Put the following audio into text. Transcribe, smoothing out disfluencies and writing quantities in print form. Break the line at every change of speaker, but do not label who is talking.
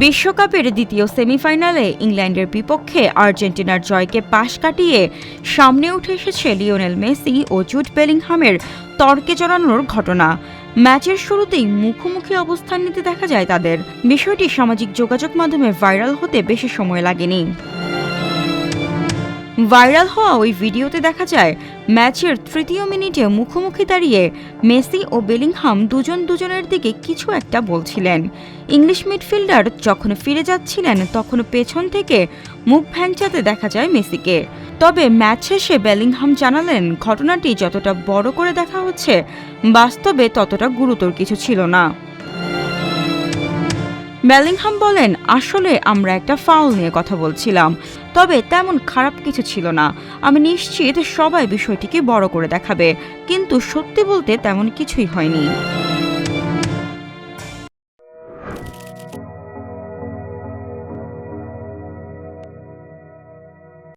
বিশ্বকাপের দ্বিতীয় সেমিফাইনালে ইংল্যান্ডের বিপক্ষে আর্জেন্টিনার জয়কে পাশ কাটিয়ে সামনে উঠে এসেছে লিওনেল মেসি ও জুড বেলিংহামের তর্কে জড়ানোর ঘটনা। ম্যাচের শুরুতেই মুখোমুখি অবস্থান নিতে দেখা যায় তাদের। বিষয়টি সামাজিক যোগাযোগ মাধ্যমে ভাইরাল হতে বেশি সময় লাগেনি। ভাইরাল হওয়া ওই ভিডিওতে দেখা যায় ম্যাচের তৃতীয় মিনিটে মুখোমুখি দাঁড়িয়ে মেসি ও বেলিংহাম দুজনের দিকে কিছু একটা বলছিলেন। ইংলিশ মিডফিল্ডার যখন ফিরে যাচ্ছিলেন তখন পেছন থেকে মুখ ভ্যাংচাতে দেখা যায় মেসিকে। তবে ম্যাচ শেষে বেলিংহাম জানালেন, ঘটনাটি যতটা বড় করে দেখা হচ্ছে বাস্তবে ততটা গুরুতর কিছু ছিল না। বেলিংহাম বলেন, আসলে আমরা একটা ফাউল নিয়ে কথা বলছিলাম, তবে তেমন খারাপ কিছু ছিল না। আমি নিশ্চিত সবাই বিষয়টিকে বড় করে দেখাবে, কিন্তু সত্যি বলতে তেমন কিছুই হয়নি।